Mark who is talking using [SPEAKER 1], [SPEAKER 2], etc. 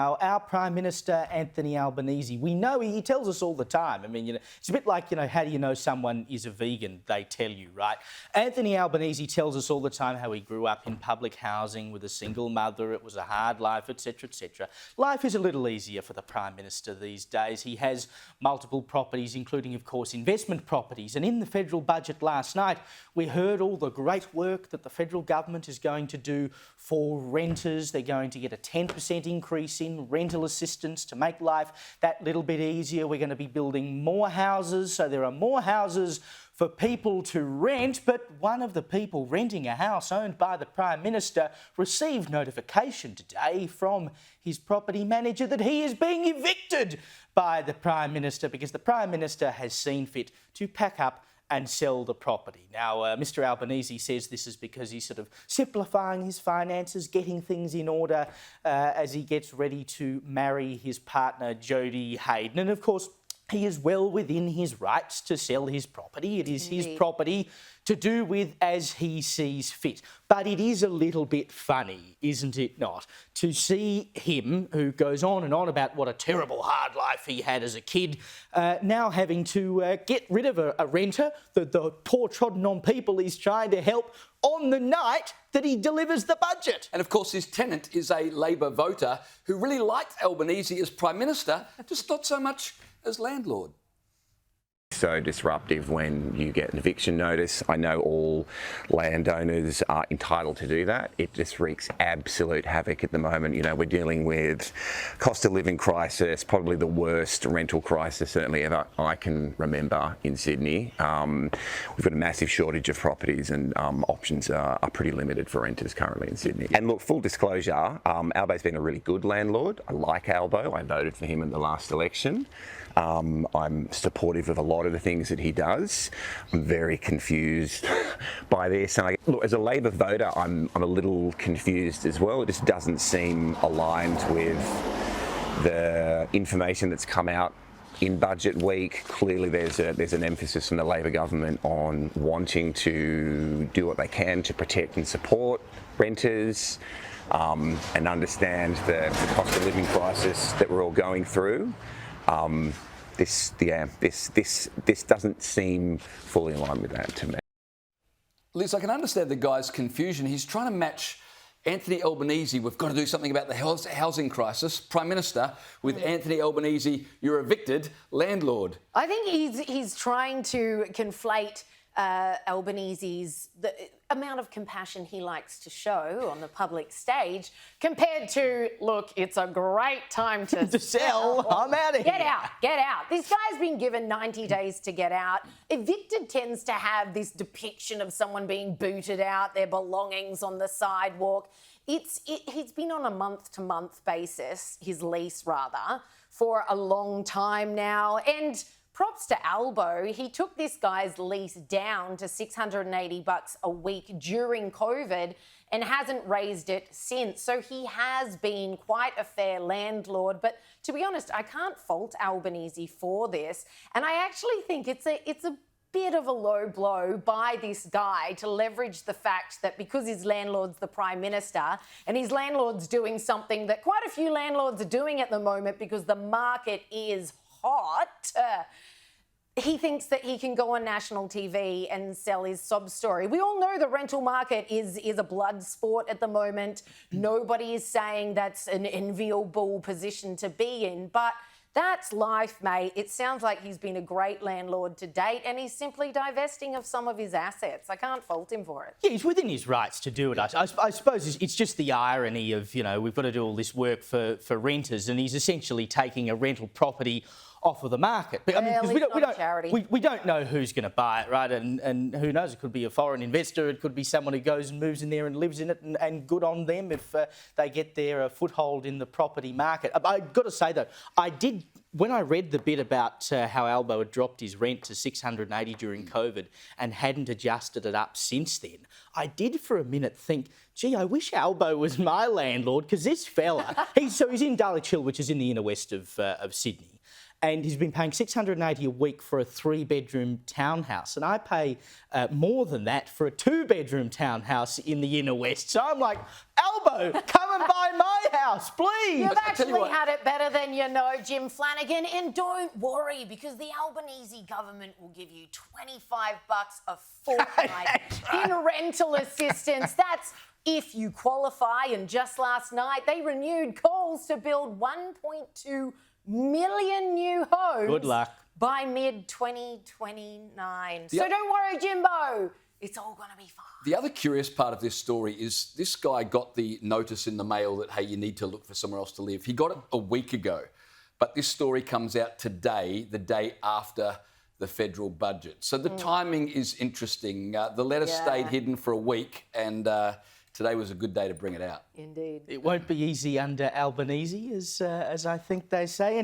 [SPEAKER 1] Our Prime Minister Anthony Albanese, we know he tells us all the time. I mean, it's a bit like, how do you know someone is a vegan? They tell you, right? Anthony Albanese tells us all the time how he grew up in public housing with a single mother. It was a hard life, etc., etc. Life is a little easier for the Prime Minister these days. He has multiple properties, including, of course, investment properties. And in the federal budget last night, we heard all the great work that the federal government is going to do for renters. They're going to get a 10% increase in rental assistance to make life that little bit easier. We're going to be building more houses, so there are more houses for people to rent. But one of the people renting a house owned by the Prime Minister received notification today from his property manager that he is being evicted by the Prime Minister because the Prime Minister has seen fit to pack up and sell the property. Now, Mr Albanese says this is because he's sort of simplifying his finances, getting things in order as he gets ready to marry his partner, Jodie Hayden. And of course, he is well within his rights to sell his property. It is his property to do with as he sees fit. But it is a little bit funny, isn't it not, to see him, who goes on and on about what a terrible hard life he had as a kid, now having to get rid of a renter, the poor trodden-on people he's trying to help, on the night that he delivers the budget.
[SPEAKER 2] And of course, his tenant is a Labor voter who really liked Albanese as Prime Minister, just not so much as landlord.
[SPEAKER 3] So disruptive when you get an eviction notice. I know all landowners are entitled to do that. It just wreaks absolute havoc at the moment. We're dealing with cost of living crisis, probably the worst rental crisis certainly ever I can remember in Sydney. We've got a massive shortage of properties and options are pretty limited for renters currently in Sydney. And look, full disclosure, Albo's been a really good landlord. I like Albo. I voted for him in the last election. I'm supportive of a lot of the things that he does. I'm very confused by this. And look, as a Labor voter, I'm a little confused as well. It just doesn't seem aligned with the information that's come out in budget week. Clearly there's an emphasis from the Labor government on wanting to do what they can to protect and support renters and understand the cost of living crisis that we're all going through. This doesn't seem fully in line with that to me.
[SPEAKER 2] Liz, I can understand the guy's confusion. He's trying to match Anthony Albanese, we've got to do something about the housing crisis, Prime Minister, with Anthony Albanese, you're evicted, landlord.
[SPEAKER 4] I think he's trying to conflate Albanese's the amount of compassion he likes to show on the public stage compared to, look, it's a great time to
[SPEAKER 1] sell. I'm out of here.
[SPEAKER 4] Get out. This guy's been given 90 days to get out. Evicted tends to have this depiction of someone being booted out, their belongings on the sidewalk. He's been on a month-to-month basis, his lease rather, for a long time now. And props to Albo. He took this guy's lease down to $680 a week during COVID and hasn't raised it since. So he has been quite a fair landlord. But to be honest, I can't fault Albanese for this. And I actually think it's a bit of a low blow by this guy to leverage the fact that because his landlord's the Prime Minister and his landlord's doing something that quite a few landlords are doing at the moment because the market is hot, he thinks that he can go on national TV and sell his sob story. We all know the rental market is a blood sport at the moment. Nobody is saying that's an enviable position to be in, but that's life, mate. It sounds like he's been a great landlord to date and he's simply divesting of some of his assets. I can't fault him for it.
[SPEAKER 1] Yeah, he's within his rights to do it. I suppose it's just the irony of, we've got to do all this work for renters and he's essentially taking a rental property off of the market. But, we don't know who's going to buy it, right? And who knows, it could be a foreign investor, it could be someone who goes and moves in there and lives in it, and good on them if they get their foothold in the property market. I've got to say, though, when I read the bit about how Albo had dropped his rent to $680 during COVID and hadn't adjusted it up since then, I did for a minute think, gee, I wish Albo was my landlord, because this fella, he's in Dulwich Hill, which is in the inner west of Sydney. and he's been paying $680 a week for a 3-bedroom townhouse, and I pay more than that for a 2-bedroom townhouse in the inner west. So I'm like, Albo, come and buy my house, please.
[SPEAKER 4] You've
[SPEAKER 2] I tell you
[SPEAKER 4] actually
[SPEAKER 2] what-
[SPEAKER 4] had it better than you know, Jim Flanagan. And don't worry, because the Albanese government will give you $25 a fortnight in rental assistance. That's if you qualify. And just last night, they renewed calls to build 1.2 million new homes.
[SPEAKER 1] Good luck.
[SPEAKER 4] By mid-2029. So don't worry, Jimbo. It's all going to be fine.
[SPEAKER 2] The other curious part of this story is this guy got the notice in the mail that, hey, you need to look for somewhere else to live. He got it a week ago, but this story comes out today, the day after the federal budget. So the timing is interesting. The letter stayed hidden for a week, and today was a good day to bring it out.
[SPEAKER 4] Indeed.
[SPEAKER 1] It won't be easy under Albanese, as I think they say.